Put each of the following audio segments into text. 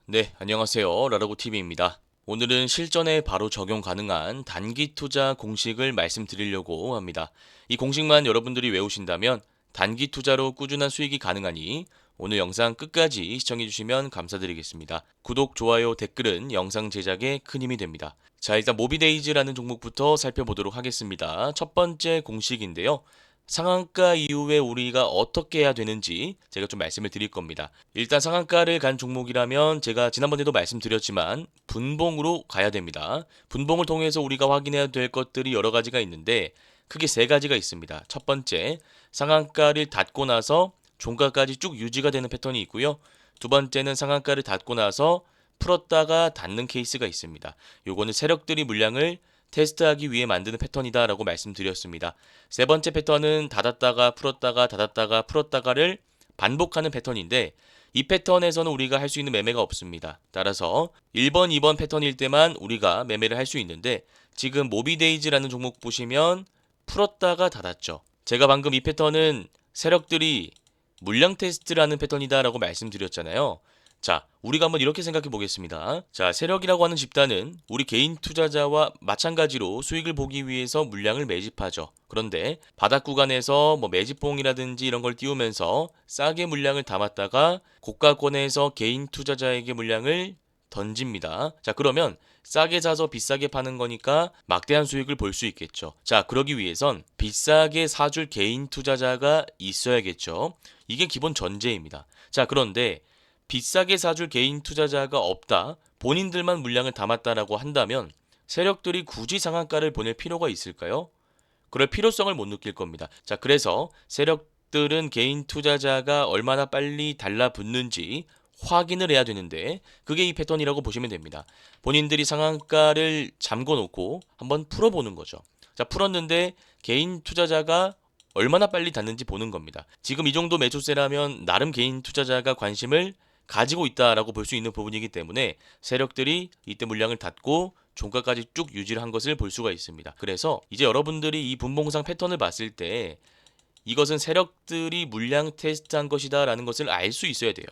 네, 안녕하세요. 라라고TV입니다. 오늘은 실전에 바로 적용 가능한 단기 투자 공식을 말씀드리려고 합니다. 이 공식만 여러분들이 외우신다면 단기 투자로 꾸준한 수익이 가능하니 오늘 영상 끝까지 시청해주시면 감사드리겠습니다. 구독, 좋아요, 댓글은 영상 제작에 큰 힘이 됩니다. 자, 일단 모비데이즈라는 종목부터 살펴보도록 하겠습니다. 첫 번째 공식인데요. 상한가 이후에 우리가 어떻게 해야 되는지 제가 좀 말씀을 드릴 겁니다. 일단 상한가를 간 종목이라면 제가 지난번에도 말씀드렸지만 분봉으로 가야 됩니다. 분봉을 통해서 우리가 확인해야 될 것들이 여러 가지가 있는데 크게 세 가지가 있습니다. 첫 번째, 상한가를 닫고 나서 종가까지 쭉 유지가 되는 패턴이 있고요. 두 번째는 상한가를 닫고 나서 풀었다가 닫는 케이스가 있습니다. 요거는 세력들이 물량을 테스트하기 위해 만드는 패턴이다라고 말씀드렸습니다. 세 번째 패턴은 닫았다가 풀었다가 닫았다가 풀었다가를 반복하는 패턴인데 이 패턴에서는 우리가 할 수 있는 매매가 없습니다. 따라서 1번, 2번 패턴일 때만 우리가 매매를 할 수 있는데 지금 모비데이즈라는 종목 보시면 풀었다가 닫았죠. 제가 방금 이 패턴은 세력들이 물량 테스트라는 패턴이다라고 말씀드렸잖아요. 자, 우리가 한번 이렇게 생각해 보겠습니다. 자, 세력이라고 하는 집단은 우리 개인 투자자와 마찬가지로 수익을 보기 위해서 물량을 매집하죠. 그런데 바닥 구간에서 매집봉이라든지 이런 걸 띄우면서 싸게 물량을 담았다가 고가권에서 개인 투자자에게 물량을 던집니다. 자, 그러면 싸게 사서 비싸게 파는 거니까 막대한 수익을 볼 수 있겠죠. 자, 그러기 위해선 비싸게 사줄 개인 투자자가 있어야겠죠. 이게 기본 전제입니다. 자, 그런데 비싸게 사줄 개인 투자자가 없다, 본인들만 물량을 담았다라고 한다면 세력들이 굳이 상한가를 보낼 필요가 있을까요? 그럴 필요성을 못 느낄 겁니다. 자, 그래서 세력들은 개인 투자자가 얼마나 빨리 달라붙는지 확인을 해야 되는데 그게 이 패턴이라고 보시면 됩니다. 본인들이 상한가를 잠궈 놓고 한번 풀어보는 거죠. 자, 풀었는데 개인 투자자가 얼마나 빨리 닿는지 보는 겁니다. 지금 이 정도 매수세라면 나름 개인 투자자가 관심을 가지고 있다라고 볼 수 있는 부분이기 때문에 세력들이 이때 물량을 닫고 종가까지 쭉 유지를 한 것을 볼 수가 있습니다. 그래서 이제 여러분들이 이 분봉상 패턴을 봤을 때 이것은 세력들이 물량 테스트한 것이다라는 것을 알 수 있어야 돼요.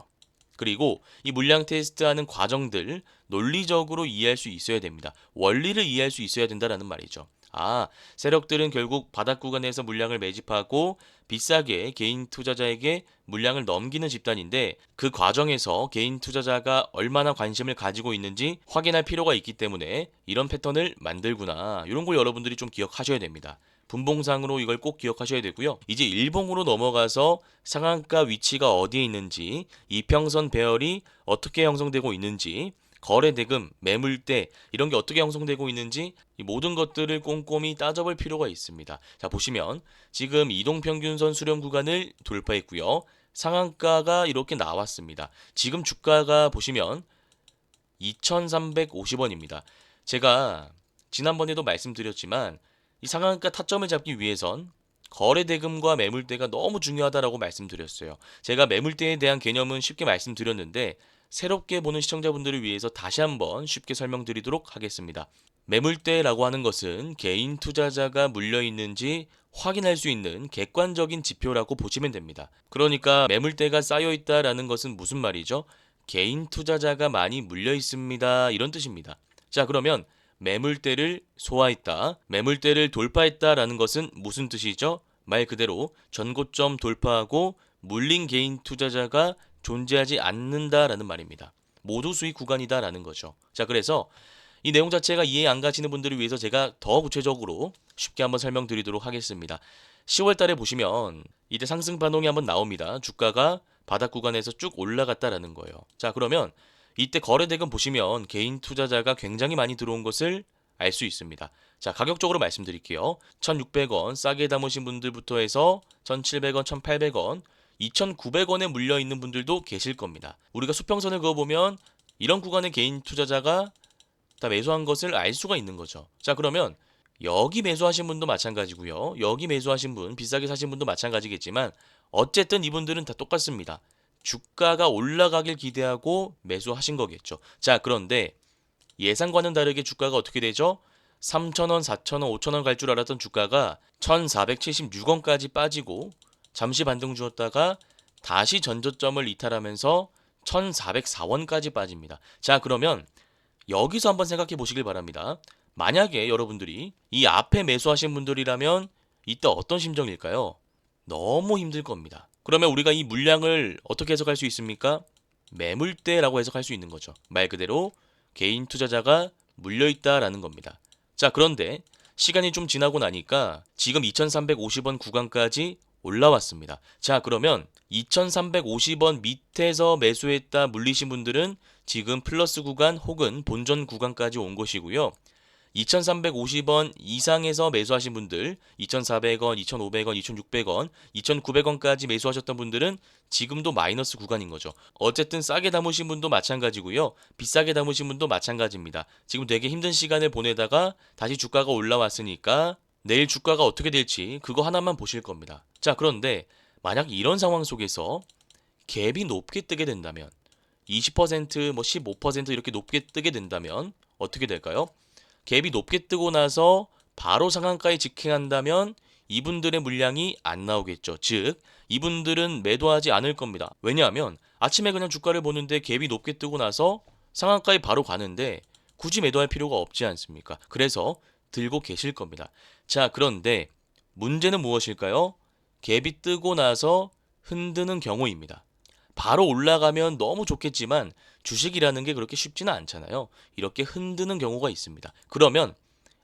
그리고 이 물량 테스트하는 과정들 논리적으로 이해할 수 있어야 됩니다. 원리를 이해할 수 있어야 된다라는 말이죠. 아, 세력들은 결국 바닥 구간에서 물량을 매집하고 비싸게 개인 투자자에게 물량을 넘기는 집단인데 그 과정에서 개인 투자자가 얼마나 관심을 가지고 있는지 확인할 필요가 있기 때문에 이런 패턴을 만들구나. 이런 걸 여러분들이 좀 기억하셔야 됩니다. 분봉상으로 이걸 꼭 기억하셔야 되고요. 이제 일봉으로 넘어가서 상한가 위치가 어디에 있는지, 이평선 배열이 어떻게 형성되고 있는지, 거래 대금, 매물대 이런 게 어떻게 형성되고 있는지 이 모든 것들을 꼼꼼히 따져볼 필요가 있습니다. 자, 보시면 지금 이동평균선 수렴 구간을 돌파했고요. 상한가가 이렇게 나왔습니다. 지금 주가가 보시면 2,350원입니다. 제가 지난번에도 말씀드렸지만 이 상한가 타점을 잡기 위해선 거래 대금과 매물대가 너무 중요하다라고 말씀드렸어요. 제가 매물대에 대한 개념은 쉽게 말씀드렸는데 새롭게 보는 시청자분들을 위해서 다시 한번 쉽게 설명드리도록 하겠습니다. 매물대라고 하는 것은 개인 투자자가 물려 있는지 확인할 수 있는 객관적인 지표라고 보시면 됩니다. 그러니까 매물대가 쌓여 있다라는 것은 무슨 말이죠? 개인 투자자가 많이 물려 있습니다. 이런 뜻입니다. 자, 그러면 매물대를 소화했다, 매물대를 돌파했다라는 것은 무슨 뜻이죠? 말 그대로 전고점 돌파하고 물린 개인 투자자가 존재하지 않는다라는 말입니다. 모두 수익 구간이다라는 거죠. 자, 그래서 이 내용 자체가 이해 안 가시는 분들을 위해서 제가 더 구체적으로 쉽게 한번 설명드리도록 하겠습니다. 10월 달에 보시면 이때 상승 반동이 한번 나옵니다. 주가가 바닥 구간에서 쭉 올라갔다라는 거예요. 자, 그러면 이때 거래대금 보시면 개인 투자자가 굉장히 많이 들어온 것을 알 수 있습니다. 자, 가격적으로 말씀드릴게요. 1,600원 싸게 담으신 분들부터 해서 1,700원, 1,800원, 2,900원에 물려 있는 분들도 계실 겁니다. 우리가 수평선을 그어보면 이런 구간의 개인 투자자가 다 매수한 것을 알 수가 있는 거죠. 자, 그러면 여기 매수하신 분도 마찬가지고요. 여기 매수하신 분, 비싸게 사신 분도 마찬가지겠지만 어쨌든 이분들은 다 똑같습니다. 주가가 올라가길 기대하고 매수하신 거겠죠. 자, 그런데 예상과는 다르게 주가가 어떻게 되죠? 3,000원, 4,000원, 5,000원 갈 줄 알았던 주가가 1,476원까지 빠지고 잠시 반등 주었다가 다시 전저점을 이탈하면서 1404원까지 빠집니다. 자, 그러면 여기서 한번 생각해 보시길 바랍니다. 만약에 여러분들이 이 앞에 매수하신 분들이라면 이때 어떤 심정일까요? 너무 힘들 겁니다. 그러면 우리가 이 물량을 어떻게 해석할 수 있습니까? 매물대라고 해석할 수 있는 거죠. 말 그대로 개인 투자자가 물려있다라는 겁니다. 자, 그런데 시간이 좀 지나고 나니까 지금 2350원 구간까지 올라왔습니다. 자, 그러면 2350원 밑에서 매수했다 물리신 분들은 지금 플러스 구간 혹은 본전 구간까지 온 것이고요. 2350원 이상에서 매수하신 분들, 2400원, 2500원, 2600원, 2900원까지 매수하셨던 분들은 지금도 마이너스 구간인 거죠. 어쨌든 싸게 담으신 분도 마찬가지고요. 비싸게 담으신 분도 마찬가지입니다. 지금 되게 힘든 시간을 보내다가 다시 주가가 올라왔으니까 내일 주가가 어떻게 될지 그거 하나만 보실 겁니다. 자, 그런데 만약 이런 상황 속에서 갭이 높게 뜨게 된다면 20%, 뭐 15% 이렇게 높게 뜨게 된다면 어떻게 될까요? 갭이 높게 뜨고 나서 바로 상한가에 직행한다면 이분들의 물량이 안 나오겠죠. 즉, 이분들은 매도하지 않을 겁니다. 왜냐하면 아침에 그냥 주가를 보는데 갭이 높게 뜨고 나서 상한가에 바로 가는데 굳이 매도할 필요가 없지 않습니까? 그래서 들고 계실 겁니다. 자, 그런데 문제는 무엇일까요? 갭이 뜨고 나서 흔드는 경우입니다. 바로 올라가면 너무 좋겠지만 주식이라는 게 그렇게 쉽지는 않잖아요. 이렇게 흔드는 경우가 있습니다. 그러면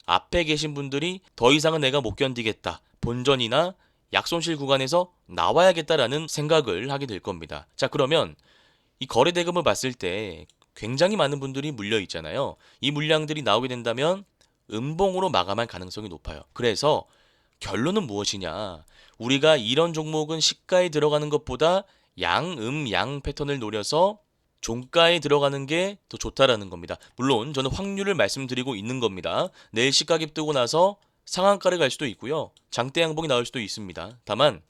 앞에 계신 분들이 더 이상은 내가 못 견디겠다. 본전이나 약손실 구간에서 나와야겠다라는 생각을 하게 될 겁니다. 자, 그러면 이 거래 대금을 봤을 때 굉장히 많은 분들이 물려 있잖아요. 이 물량들이 나오게 된다면 음봉으로 마감할 가능성이 높아요. 그래서 결론은 무엇이냐? 우리가 이런 종목은 시가에 들어가는 것보다 양 패턴을 노려서 종가에 들어가는 게 더 좋다라는 겁니다. 물론 저는 확률을 말씀드리고 있는 겁니다. 내일 시가갭 뜨고 나서 상한가를 갈 수도 있고요. 장대 양봉이 나올 수도 있습니다. 다만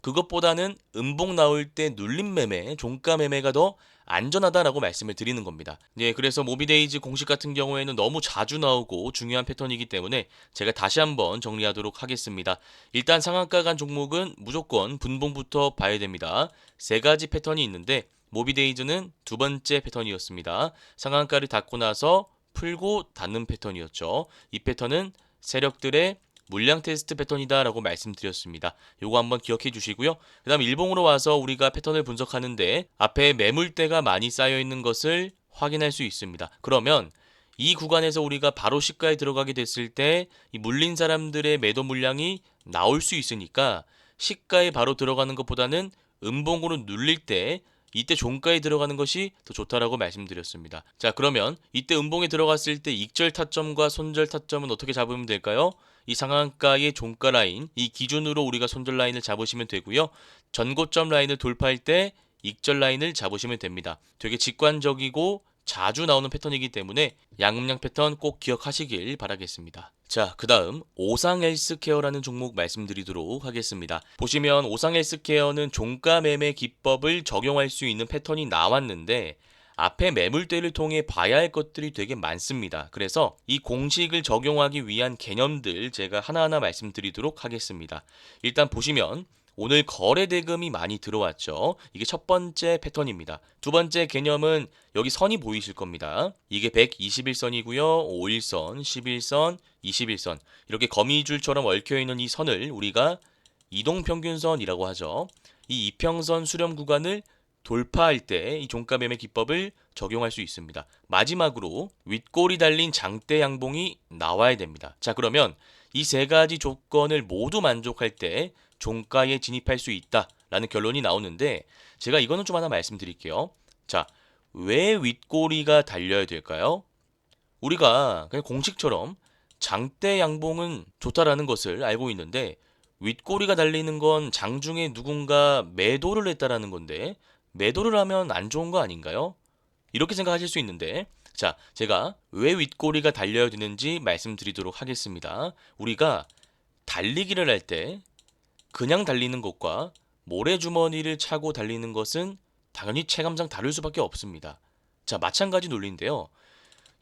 그것보다는 음봉 나올 때 눌림 매매, 종가 매매가 더 안전하다라고 말씀을 드리는 겁니다. 네, 그래서 모비데이즈 공식 같은 경우에는 너무 자주 나오고 중요한 패턴이기 때문에 제가 다시 한번 정리하도록 하겠습니다. 일단 상한가 간 종목은 무조건 분봉부터 봐야 됩니다. 세 가지 패턴이 있는데 모비데이즈는 두 번째 패턴이었습니다. 상한가를 닫고 나서 풀고 닫는 패턴이었죠. 이 패턴은 세력들의 물량 테스트 패턴이다라고 말씀드렸습니다. 요거 한번 기억해 주시고요. 그 다음 일봉으로 와서 우리가 패턴을 분석하는데 앞에 매물대가 많이 쌓여 있는 것을 확인할 수 있습니다. 그러면 이 구간에서 우리가 바로 시가에 들어가게 됐을 때 이 물린 사람들의 매도 물량이 나올 수 있으니까 시가에 바로 들어가는 것보다는 음봉으로 눌릴 때 이때 종가에 들어가는 것이 더 좋다라고 말씀드렸습니다. 자, 그러면 이때 음봉에 들어갔을 때 익절 타점과 손절 타점은 어떻게 잡으면 될까요? 이 상한가의 종가 라인, 이 기준으로 우리가 손절 라인을 잡으시면 되고요. 전고점 라인을 돌파할 때 익절 라인을 잡으시면 됩니다. 되게 직관적이고 자주 나오는 패턴이기 때문에 양음양 패턴 꼭 기억하시길 바라겠습니다. 자, 그 다음 오상헬스케어라는 종목 말씀드리도록 하겠습니다. 보시면 오상헬스케어는 종가 매매 기법을 적용할 수 있는 패턴이 나왔는데 앞에 매물대를 통해 봐야 할 것들이 되게 많습니다. 그래서 이 공식을 적용하기 위한 개념들 제가 하나하나 말씀드리도록 하겠습니다. 일단 보시면 오늘 거래 대금이 많이 들어왔죠. 이게 첫 번째 패턴입니다. 두 번째 개념은 여기 선이 보이실 겁니다. 이게 121선이고요. 5일선, 11선, 21선 이렇게 거미줄처럼 얽혀있는 이 선을 우리가 이동평균선이라고 하죠. 이 이평선 수렴 구간을 돌파할 때 이 종가 매매 기법을 적용할 수 있습니다. 마지막으로 윗골이 달린 장대 양봉이 나와야 됩니다. 자, 그러면 이 세 가지 조건을 모두 만족할 때 종가에 진입할 수 있다라는 결론이 나오는데 제가 이거는 좀 하나 말씀드릴게요. 자, 왜 윗꼬리가 달려야 될까요? 우리가 그냥 공식처럼 장대 양봉은 좋다라는 것을 알고 있는데 윗꼬리가 달리는 건 장중에 누군가 매도를 했다라는 건데 매도를 하면 안 좋은 거 아닌가요? 이렇게 생각하실 수 있는데 자, 제가 왜 윗꼬리가 달려야 되는지 말씀드리도록 하겠습니다. 우리가 달리기를 할 때 그냥 달리는 것과 모래주머니를 차고 달리는 것은 당연히 체감상 다를 수밖에 없습니다. 자, 마찬가지 논리인데요.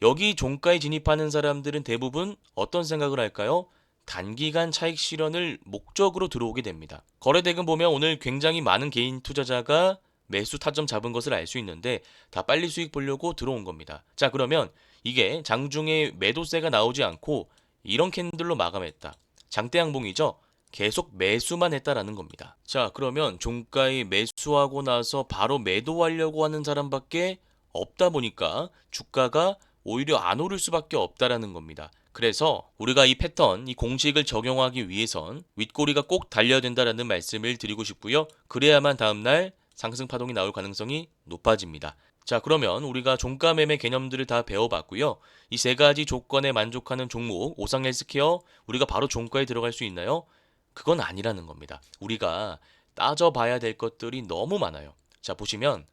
여기 종가에 진입하는 사람들은 대부분 어떤 생각을 할까요? 단기간 차익 실현을 목적으로 들어오게 됩니다. 거래대금 보면 오늘 굉장히 많은 개인 투자자가 매수 타점 잡은 것을 알 수 있는데 다 빨리 수익 보려고 들어온 겁니다. 자, 그러면 이게 장중에 매도세가 나오지 않고 이런 캔들로 마감했다. 장대 양봉이죠. 계속 매수만 했다라는 겁니다. 자, 그러면 종가에 매수하고 나서 바로 매도하려고 하는 사람밖에 없다 보니까 주가가 오히려 안 오를 수밖에 없다라는 겁니다. 그래서 우리가 이 패턴, 이 공식을 적용하기 위해선 윗꼬리가 꼭 달려야 된다라는 말씀을 드리고 싶고요. 그래야만 다음날 상승 파동이 나올 가능성이 높아집니다. 자, 그러면 우리가 종가 매매 개념들을 다 배워봤고요. 이 세 가지 조건에 만족하는 종목, 오상 헬스케어, 우리가 바로 종가에 들어갈 수 있나요? 그건 아니라는 겁니다. 우리가 따져봐야 될 것들이 너무 많아요. 자, 보시면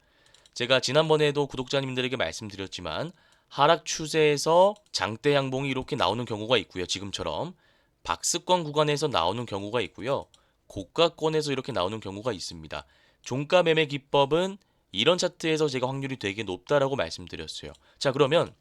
제가 지난번에도 구독자님들에게 말씀드렸지만 하락 추세에서 장대 양봉이 이렇게 나오는 경우가 있고요. 지금처럼 박스권 구간에서 나오는 경우가 있고요. 고가권에서 이렇게 나오는 경우가 있습니다. 종가 매매 기법은 이런 차트에서 제가 확률이 되게 높다라고 말씀드렸어요. 자, 그러면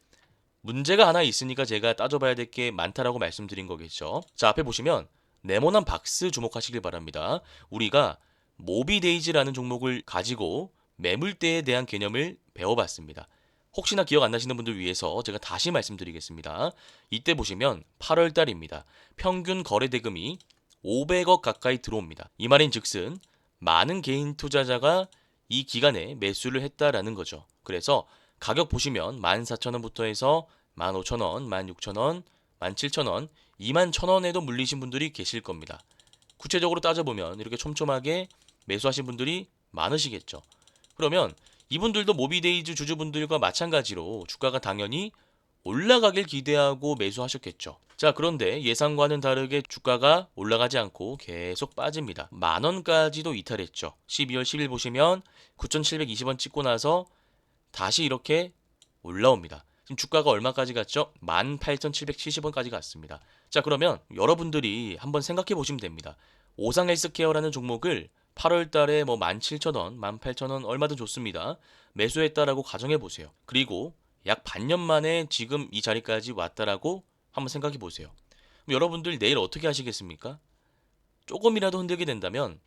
문제가 하나 있으니까 제가 따져봐야 될 게 많다라고 말씀드린 거겠죠. 자, 앞에 보시면 네모난 박스 주목하시길 바랍니다. 우리가 모비데이즈라는 종목을 가지고 매물대에 대한 개념을 배워봤습니다. 혹시나 기억 안 나시는 분들 위해서 제가 다시 말씀드리겠습니다. 이때 보시면 8월 달입니다. 평균 거래 대금이 500억 가까이 들어옵니다. 이 말인 즉슨 많은 개인 투자자가 이 기간에 매수를 했다라는 거죠. 그래서 가격 보시면 14,000원부터 해서 15,000원, 16,000원, 17,000원, 21,000원에도 물리신 분들이 계실 겁니다. 구체적으로 따져보면 이렇게 촘촘하게 매수하신 분들이 많으시겠죠. 그러면 이분들도 모비데이즈 주주분들과 마찬가지로 주가가 당연히 올라가길 기대하고 매수하셨겠죠. 자, 그런데 예상과는 다르게 주가가 올라가지 않고 계속 빠집니다. 만원까지도 이탈했죠. 12월 10일 보시면 9,720원 찍고 나서 다시 이렇게 올라옵니다. 지금 주가가 얼마까지 갔죠? 18,770원까지 갔습니다. 자, 그러면 여러분들이 한번 생각해 보시면 됩니다. 오상 헬스케어라는 종목을 8월 달에 뭐 17,000원, 18,000원 얼마든 좋습니다. 매수했다라고 가정해 보세요. 그리고 약 반년 만에 지금 이 자리까지 왔다라고 한번 생각해 보세요. 그럼 여러분들 내일 어떻게 하시겠습니까? 조금이라도 흔들게 된다면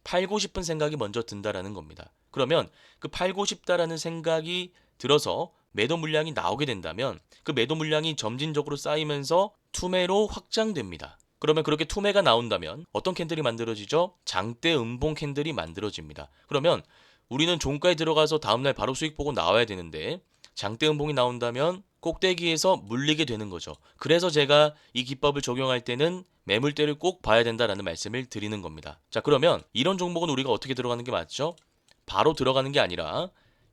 팔고 싶은 생각이 먼저 든다라는 겁니다. 그러면 그 팔고 싶다라는 생각이 들어서 매도 물량이 나오게 된다면 그 매도 물량이 점진적으로 쌓이면서 투매로 확장됩니다. 그러면 그렇게 투매가 나온다면 어떤 캔들이 만들어지죠? 장대 음봉 캔들이 만들어집니다. 그러면 우리는 종가에 들어가서 다음날 바로 수익 보고 나와야 되는데 장대 음봉이 나온다면 꼭대기에서 물리게 되는 거죠. 그래서 제가 이 기법을 적용할 때는 매물대를 꼭 봐야 된다라는 말씀을 드리는 겁니다. 자, 그러면 이런 종목은 우리가 어떻게 들어가는 게 맞죠? 바로 들어가는 게 아니라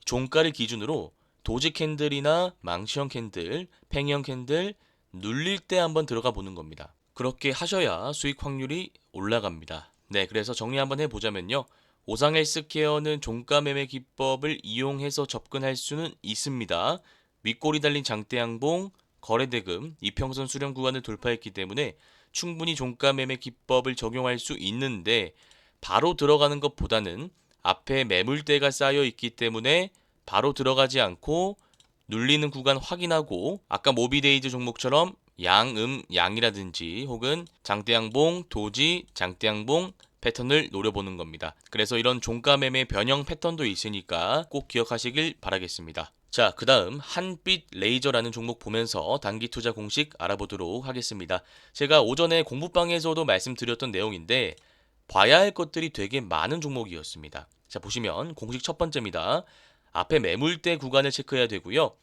종가를 기준으로 도지 캔들이나 망치형 캔들, 팽이형 캔들 눌릴 때 한번 들어가 보는 겁니다. 그렇게 하셔야 수익 확률이 올라갑니다. 네, 그래서 정리 한번 해보자면요. 오상 헬스케어는 종가 매매 기법을 이용해서 접근할 수는 있습니다. 윗골이 달린 장대 양봉, 거래대금, 이평선 수렴 구간을 돌파했기 때문에 충분히 종가 매매 기법을 적용할 수 있는데 바로 들어가는 것보다는 앞에 매물대가 쌓여 있기 때문에 바로 들어가지 않고 눌리는 구간 확인하고 아까 모비데이즈 종목처럼 양이라든지 혹은 장대양봉, 도지, 장대양봉 패턴을 노려보는 겁니다. 그래서 이런 종가 매매 변형 패턴도 있으니까 꼭 기억하시길 바라겠습니다. 자, 그 다음 한빛 레이저라는 종목 보면서 단기 투자 공식 알아보도록 하겠습니다. 제가 오전에 공부방에서도 말씀드렸던 내용인데 봐야 할 것들이 되게 많은 종목이었습니다. 자, 보시면 공식 첫 번째입니다. 앞에 매물대 구간을 체크해야 되고요.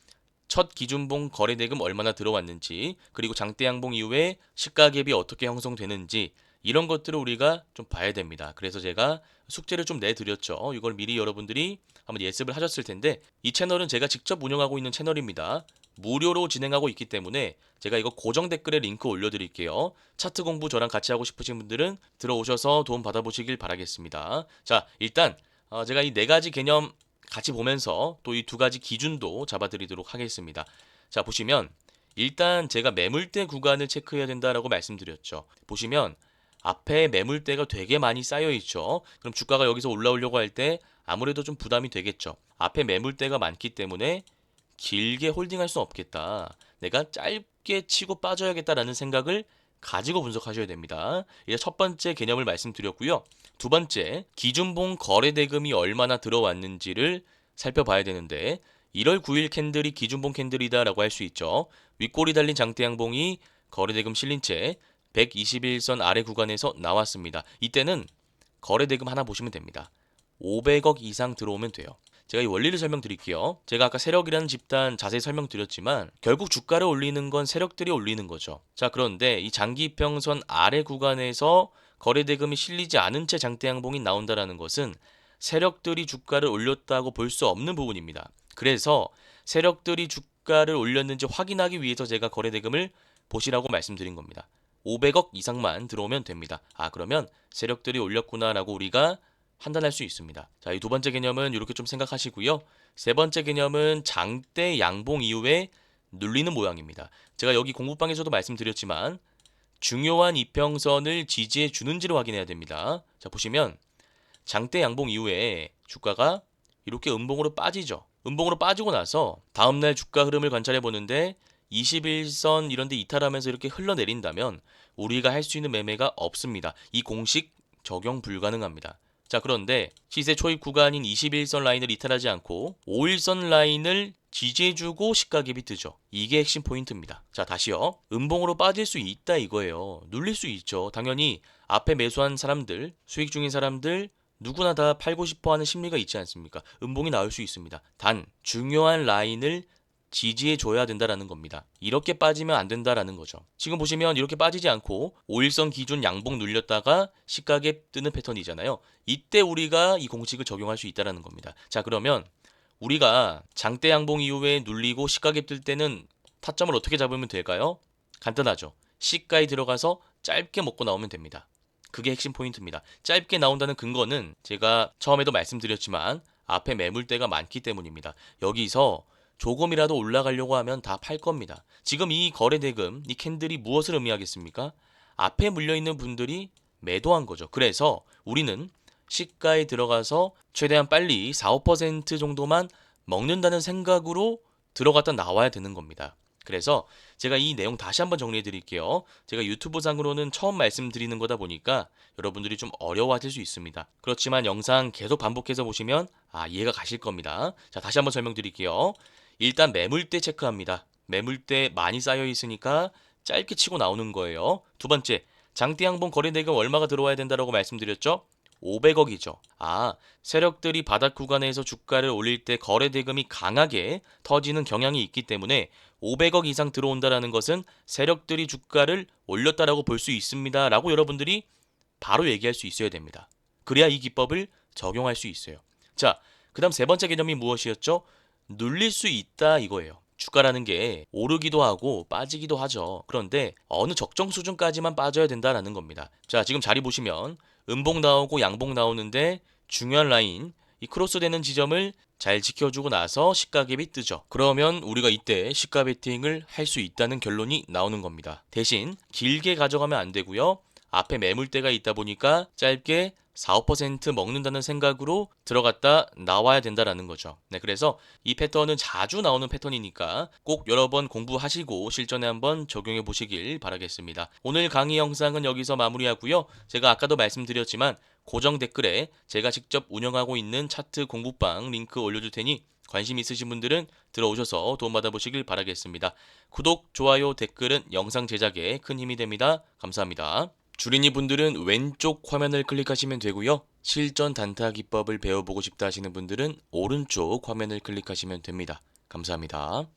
첫 기준봉 거래대금 얼마나 들어왔는지, 그리고 장대양봉 이후에 시가갭이 어떻게 형성되는지 이런 것들을 우리가 좀 봐야 됩니다. 그래서 제가 숙제를 좀 내드렸죠. 이걸 미리 여러분들이 한번 예습을 하셨을 텐데 이 채널은 제가 직접 운영하고 있는 채널입니다. 무료로 진행하고 있기 때문에 제가 이거 고정 댓글에 링크 올려드릴게요. 차트 공부 저랑 같이 하고 싶으신 분들은 들어오셔서 도움 받아보시길 바라겠습니다. 자, 일단 제가 이 네 가지 개념 같이 보면서 또 이 두 가지 기준도 잡아드리도록 하겠습니다. 자, 보시면 일단 제가 매물대 구간을 체크해야 된다라고 말씀드렸죠. 보시면 앞에 매물대가 되게 많이 쌓여 있죠. 그럼 주가가 여기서 올라오려고 할 때 아무래도 좀 부담이 되겠죠. 앞에 매물대가 많기 때문에 길게 홀딩할 수 없겠다. 내가 짧게 치고 빠져야겠다라는 생각을 가지고 분석하셔야 됩니다. 이제 첫 번째 개념을 말씀드렸고요. 두 번째, 기준봉 거래 대금이 얼마나 들어왔는지를 살펴봐야 되는데 1월 9일 캔들이 기준봉 캔들이다라고 할 수 있죠. 윗골이 달린 장대양봉이 거래 대금 실린 채 121선 아래 구간에서 나왔습니다. 이때는 거래 대금 하나 보시면 됩니다. 500억 이상 들어오면 돼요. 제가 이 원리를 설명드릴게요. 제가 아까 세력이라는 집단 자세히 설명드렸지만 결국 주가를 올리는 건 세력들이 올리는 거죠. 자, 그런데 이 장기 이평선 아래 구간에서 거래 대금이 실리지 않은 채 장대양봉이 나온다는 것은 세력들이 주가를 올렸다고 볼 수 없는 부분입니다. 그래서 세력들이 주가를 올렸는지 확인하기 위해서 제가 거래 대금을 보시라고 말씀드린 겁니다. 500억 이상만 들어오면 됩니다. 아, 그러면 세력들이 올렸구나라고 우리가 판단할 수 있습니다. 자, 이 두 번째 개념은 이렇게 좀 생각하시고요. 세 번째 개념은 장대 양봉 이후에 눌리는 모양입니다. 제가 여기 공부방에서도 말씀드렸지만 중요한 이평선을 지지해 주는지를 확인해야 됩니다. 자, 보시면 장대 양봉 이후에 주가가 이렇게 음봉으로 빠지죠. 음봉으로 빠지고 나서 다음날 주가 흐름을 관찰해 보는데 21선 이런 데 이탈하면서 이렇게 흘러내린다면 우리가 할 수 있는 매매가 없습니다. 이 공식 적용 불가능합니다. 자, 그런데 시세 초입 구간인 21선 라인을 이탈하지 않고 5일선 라인을 지지해주고 시가갭이 뜨죠. 이게 핵심 포인트입니다. 자, 다시요. 음봉으로 빠질 수 있다 이거예요. 눌릴 수 있죠. 당연히 앞에 매수한 사람들, 수익 중인 사람들 누구나 다 팔고 싶어 하는 심리가 있지 않습니까? 음봉이 나올 수 있습니다. 단 중요한 라인을 지지해 줘야 된다라는 겁니다. 이렇게 빠지면 안 된다라는 거죠. 지금 보시면 이렇게 빠지지 않고 5일선 기준 양봉 눌렸다가 시가갭 뜨는 패턴이잖아요. 이때 우리가 이 공식을 적용할 수 있다라는 겁니다. 자, 그러면 우리가 장대 양봉 이후에 눌리고 시가갭 뜰 때는 타점을 어떻게 잡으면 될까요? 간단하죠. 시가에 들어가서 짧게 먹고 나오면 됩니다. 그게 핵심 포인트입니다. 짧게 나온다는 근거는 제가 처음에도 말씀드렸지만 앞에 매물대가 많기 때문입니다. 여기서 조금이라도 올라가려고 하면 다 팔 겁니다. 지금 이 거래 대금, 이 캔들이 무엇을 의미하겠습니까? 앞에 물려있는 분들이 매도한 거죠. 그래서 우리는 시가에 들어가서 최대한 빨리 4, 5% 정도만 먹는다는 생각으로 들어갔다 나와야 되는 겁니다. 그래서 제가 이 내용 다시 한번 정리해 드릴게요. 제가 유튜브 상으로는 처음 말씀드리는 거다 보니까 여러분들이 좀 어려워하실 수 있습니다. 그렇지만 영상 계속 반복해서 보시면 이해가 가실 겁니다. 자, 다시 한번 설명드릴게요. 일단 매물대 체크합니다. 매물대 많이 쌓여 있으니까 짧게 치고 나오는 거예요. 두 번째, 장대 양봉 거래 대금 얼마가 들어와야 된다라고 말씀드렸죠? 500억이죠. 세력들이 바닥 구간에서 주가를 올릴 때 거래 대금이 강하게 터지는 경향이 있기 때문에 500억 이상 들어온다라는 것은 세력들이 주가를 올렸다라고 볼 수 있습니다. 라고 여러분들이 바로 얘기할 수 있어야 됩니다. 그래야 이 기법을 적용할 수 있어요. 자, 그 다음 세 번째 개념이 무엇이었죠? 눌릴 수 있다 이거예요. 주가라는 게 오르기도 하고 빠지기도 하죠. 그런데 어느 적정 수준까지만 빠져야 된다라는 겁니다. 자, 지금 자리 보시면 음봉 나오고 양봉 나오는데 중요한 라인, 이 크로스 되는 지점을 잘 지켜주고 나서 시가갭이 뜨죠. 그러면 우리가 이때 시가 베팅을 할 수 있다는 결론이 나오는 겁니다. 대신 길게 가져가면 안 되고요. 앞에 매물대가 있다 보니까 짧게 4, 5% 먹는다는 생각으로 들어갔다 나와야 된다라는 거죠. 네, 그래서 이 패턴은 자주 나오는 패턴이니까 꼭 여러 번 공부하시고 실전에 한번 적용해 보시길 바라겠습니다. 오늘 강의 영상은 여기서 마무리하고요. 제가 아까도 말씀드렸지만 고정 댓글에 제가 직접 운영하고 있는 차트 공부방 링크 올려줄 테니 관심 있으신 분들은 들어오셔서 도움받아 보시길 바라겠습니다. 구독, 좋아요, 댓글은 영상 제작에 큰 힘이 됩니다. 감사합니다. 주린이 분들은 왼쪽 화면을 클릭하시면 되고요. 실전 단타 기법을 배워보고 싶다 하시는 분들은 오른쪽 화면을 클릭하시면 됩니다. 감사합니다.